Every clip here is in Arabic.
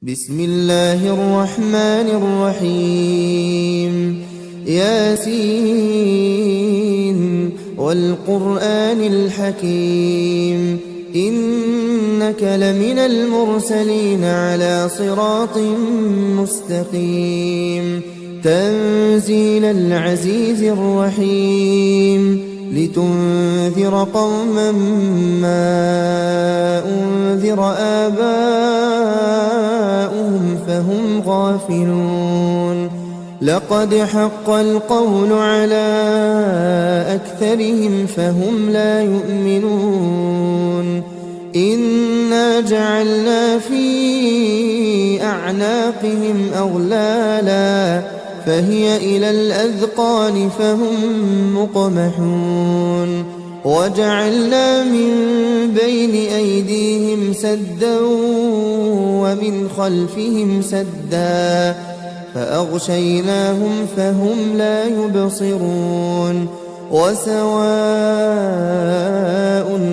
بسم الله الرحمن الرحيم ياسين والقرآن الحكيم إنك لمن المرسلين على صراط مستقيم تنزيل العزيز الرحيم لتنذر قوما ما أنذر آباؤهم فهم غافلون لقد حق القول على أكثرهم فهم لا يؤمنون إنا جعلنا في أعناقهم أغلالا فهي إلى الأذقان فهم مقمحون وجعلنا من بين أيديهم سدا ومن خلفهم سدا فأغشيناهم فهم لا يبصرون وسواء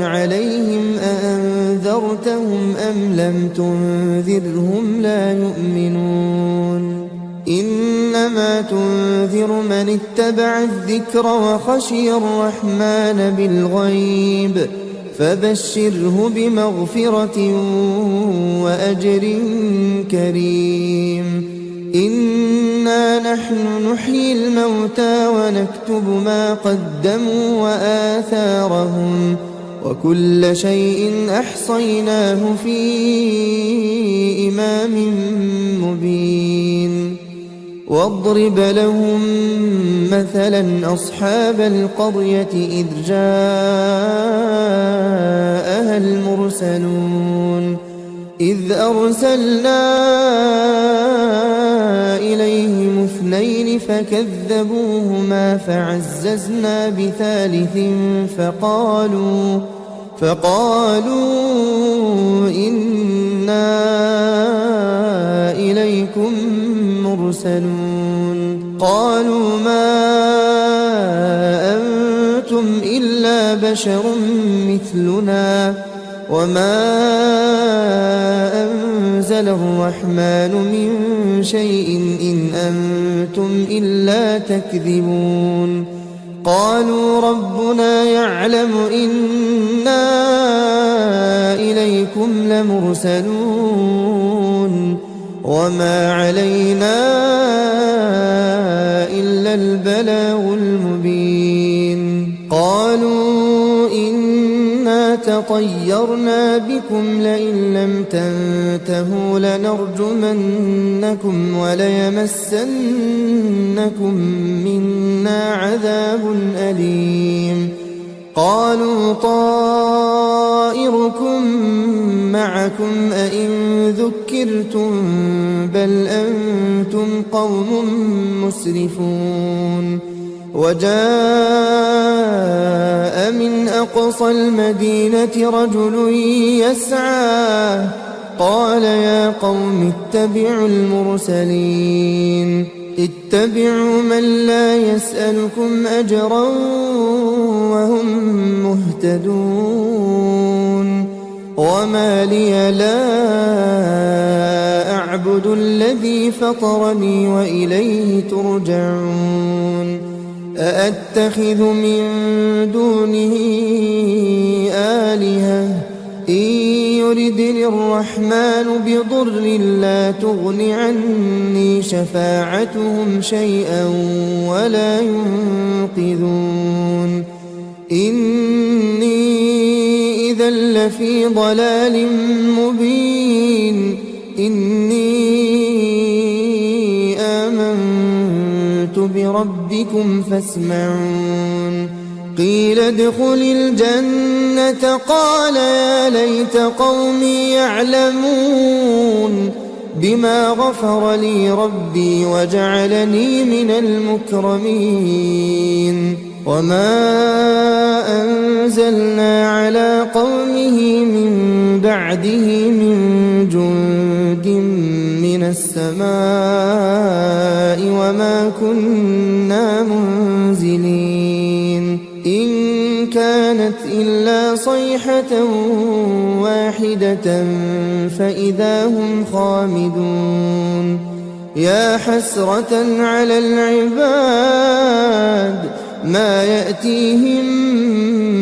عليهم أأنذرتهم أم لم تنذرهم لا يؤمنون إنما تنذر من اتبع الذكر وخشي الرحمن بالغيب فبشره بمغفرة وأجر كريم إنا نحن نحيي الموتى ونكتب ما قدموا وآثارهم وكل شيء أحصيناه في إمام مبين واضرب لهم مثلا أصحاب القرية إذ جاءها المرسلون إذ أرسلنا إليهم اثنين فكذبوهما فعززنا بثالث فقالوا إنا إليكم مرسلون قالوا ما أنتم إلا بشر مثلنا وما أنزل الرحمن من شيء إن أنتم إلا تكذبون قالوا ربنا يعلم إنا إليكم لمرسلون وما علينا إلا البلاغ المبين قالوا إنا تطيرنا بكم لئن لم تنتهوا لنرجمنكم وليمسنكم منا عذاب أليم قالوا طائركم معكم أئن ذكرتم بل أنتم قوم مسرفون وجاء من أقصى المدينة رجل يسعى قال يا قوم اتبعوا المرسلين اتبعوا من لا يسألكم أجرا وهم مهتدون وما لي لا أعبد الذي فطرني وإليه ترجعون أأتخذ من دونه آلهة إن يردني الرحمن بضر لا تغن عني شفاعتهم شيئا ولا ينقذون إني إذا لفي ضلال مبين إني آمنت بربكم فاسمعون قيل ادخل الجنة قال يا ليت قومي يعلمون بما غفر لي ربي وجعلني من المكرمين وما أنزلنا على قومه من بعده من جند من السماء وما كنا منزلين إن كانت إلا صيحة واحدة فإذا هم خامدون يا حسرة على العباد ما يأتيهم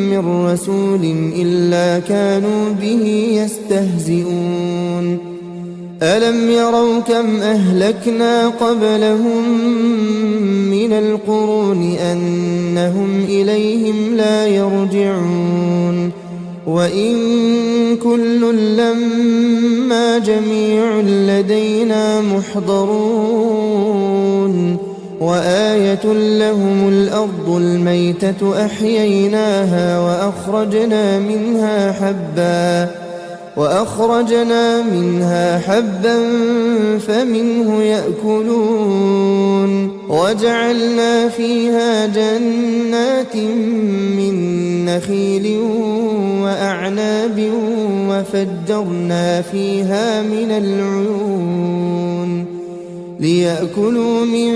من رسول إلا كانوا به يستهزئون ألم يروا كم أهلكنا قبلهم من القرون أنهم إليهم لا يرجعون وإن كل لما جميع لدينا محضرون وآية لهم الأرض الميتة أحييناها وأخرجنا منها حبا فمنه يأكلون وجعلنا فيها جنات من نخيل وأعناب وفجرنا فيها من العيون ليأكلوا من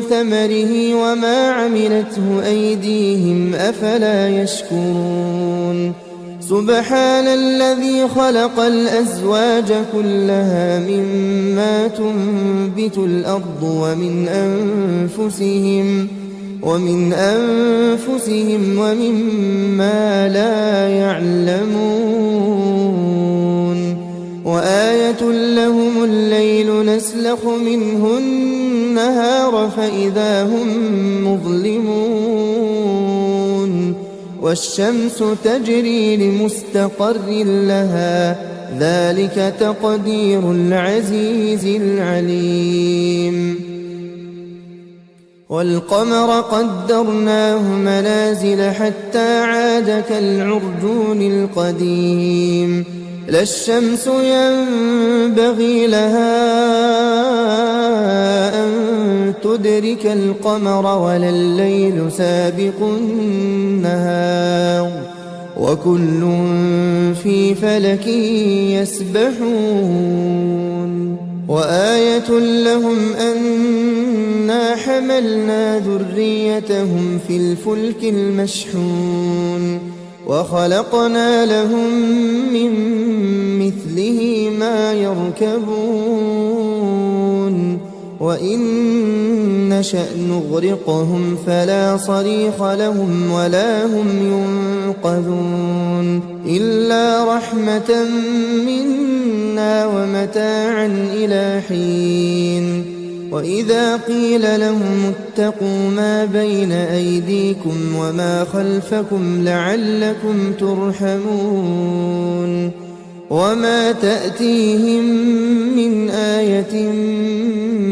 ثمره وما عملته أيديهم أفلا يشكرون سبحان الذي خلق الأزواج كلها مما تنبت الأرض ومن أنفسهم ومما لا يعلمون وآية لهم الليل نسلخ منه النهار فإذا هم مظلمون والشمس تجري لمستقر لها ذلك تقدير العزيز العليم والقمر قدرناه منازل حتى عاد كالعرجون القديم لا الشمس ينبغي لها أن تدرك القمر ولا الليل سابق النهار وكل في فلك يسبحون وآية لهم أنا حملنا ذريتهم في الفلك المشحون وخلقنا لهم من مثله ما يركبون وإن نشأ نغرقهم فلا صريخ لهم ولا هم ينقذون إلا رحمة منا ومتاعا إلى حين وإذا قيل لهم اتقوا ما بين أيديكم وما خلفكم لعلكم ترحمون وما تأتيهم من آية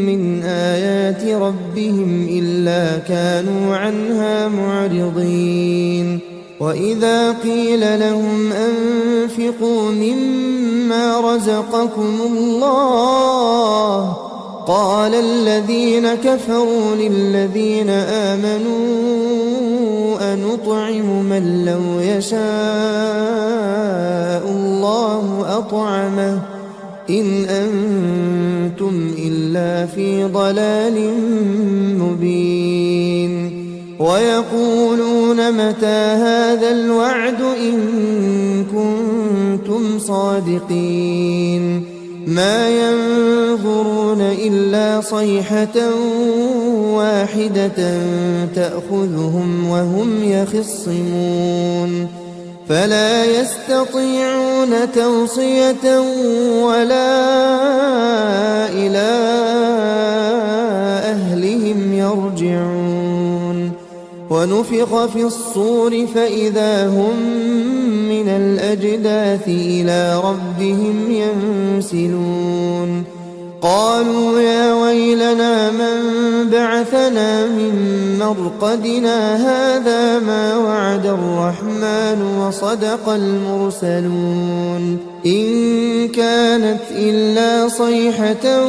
من آيات ربهم إلا كانوا عنها معرضين وإذا قيل لهم أنفقوا مما رزقكم الله قال الذين كفروا للذين آمنوا أنطعم من لو يشاء الله أطعمه إن أنتم إلا في ضلال مبين ويقولون متى هذا الوعد إن كنتم صادقين ما ينظرون إلا صيحة واحدة تأخذهم وهم يخصمون فلا يستطيعون توصية ولا إلى أهلهم يرجعون ونفخ في الصور فإذا هم من الأجداث إلى ربهم ينسلون قالوا يا ويلنا من بعثنا من مرقدنا هذا ما وعد الرحمن وصدق المرسلون إن كانت إلا صيحة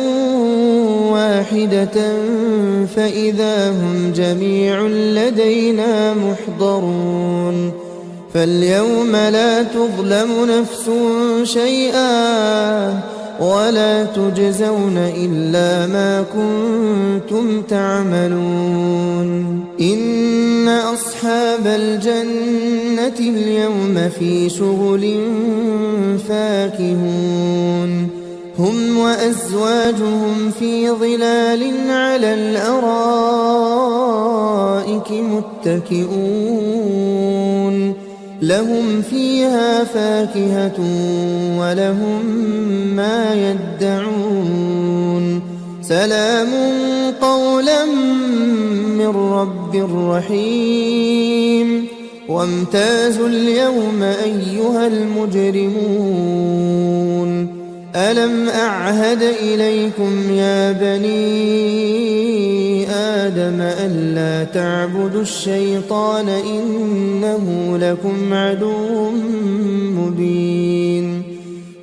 واحدة فإذا هم جميع لدينا محضرون فاليوم لا تظلم نفس شيئا ولا تجزون إلا ما كنتم تعملون إن أصحاب الجنة اليوم في شغل فاكهون هم وأزواجهم في ظلال على الأرائك متكئون لهم فيها فاكهة ولهم ما يدعون سلام قولا من رب رحيم وامتازوا اليوم أيها المجرمون ألم أعهد إليكم يا بني آدم ألا تعبدوا الشيطان إنه لكم عدو مبين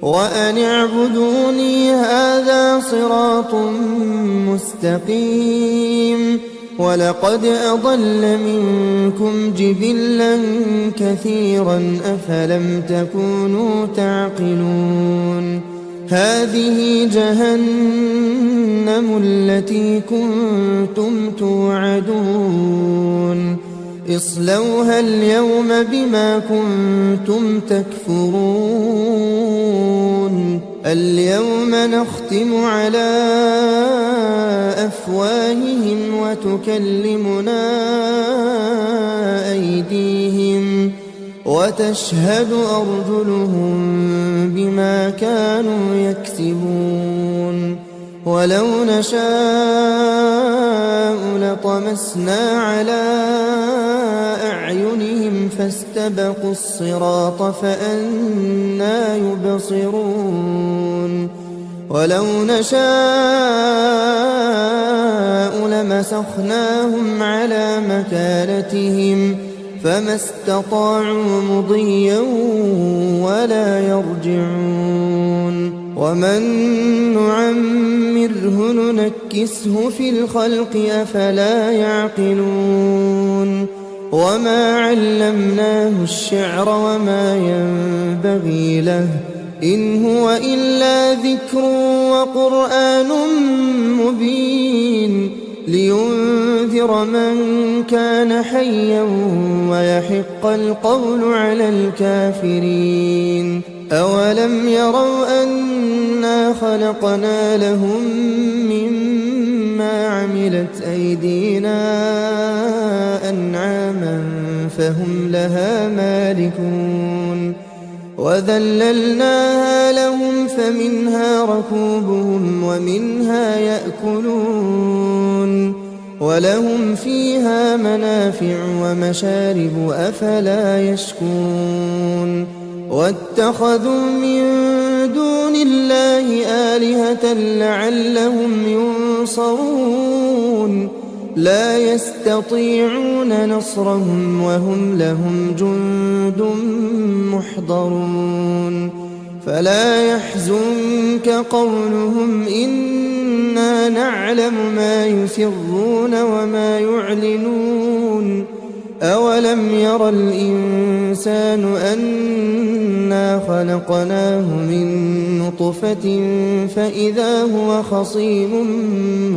وأن اعبدوني هذا صراط مستقيم ولقد أضل منكم جبلا كثيرا أفلم تكونوا تعقلون هذه جهنم التي كنتم توعدون اصلوها اليوم بما كنتم تكفرون اليوم نختم على أفواههم وتكلمنا أيديهم وتشهد أرجلهم بما كانوا يكسبون ولو نشاء لطمسنا على أعينهم فاستبقوا الصراط فأنى يبصرون ولو نشاء لمسخناهم على مكانتهم فما استطاعوا مضيا ولا يرجعون ومن نعمره ننكسه في الخلق أفلا يعقلون وما علمناه الشعر وما ينبغي له إن هو إلا ذكر وقرآن مبين لينذر من كان حيا ويحق القول على الكافرين أولم يروا أنا خلقنا لهم مما عملت أيدينا أنعاما فهم لها مالكون وذللناها لهم فمنها ركوبهم ومنها يأكلون ولهم فيها منافع ومشارب أفلا يشكون واتخذوا من دون الله آلهة لعلهم ينصرون لا يستطيعون نصرهم وهم لهم جند محضرون فلا يحزنك قولهم إنا نعلم ما يسرون وما يعلنون أولم ير الإنسان أنا خلقناه من نطفة فإذا هو خصيم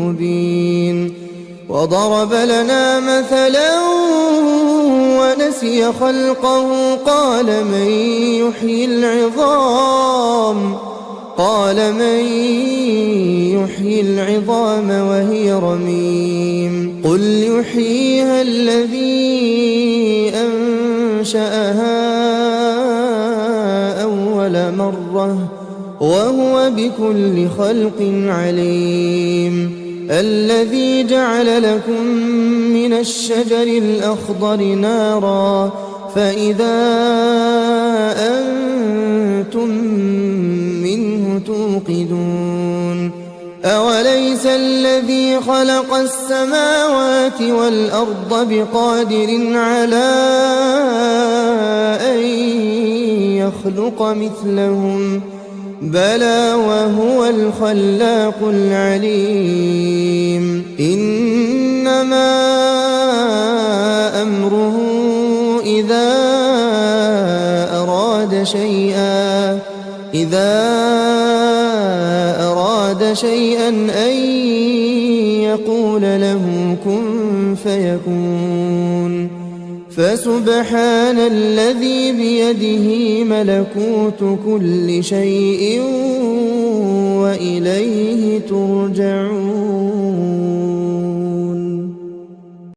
مبين وضرب لنا مثلا ونسي خلقه قال من يحيي العظام وهي رميم قل يحييها الذي أنشأها أول مرة وهو بكل خلق عليم الذي جعل لكم من الشجر الأخضر نارا فإذا أنتم منه توقدون أوليس الذي خلق السماوات والأرض بقادر على أن يخلق مثلهم بلى وهو الخلاق العليم إنما أمره إذا أراد أراد شيئا أن يقول له كن فيكون فسبحان الذي بيده ملكوت كل شيء وإليه ترجعون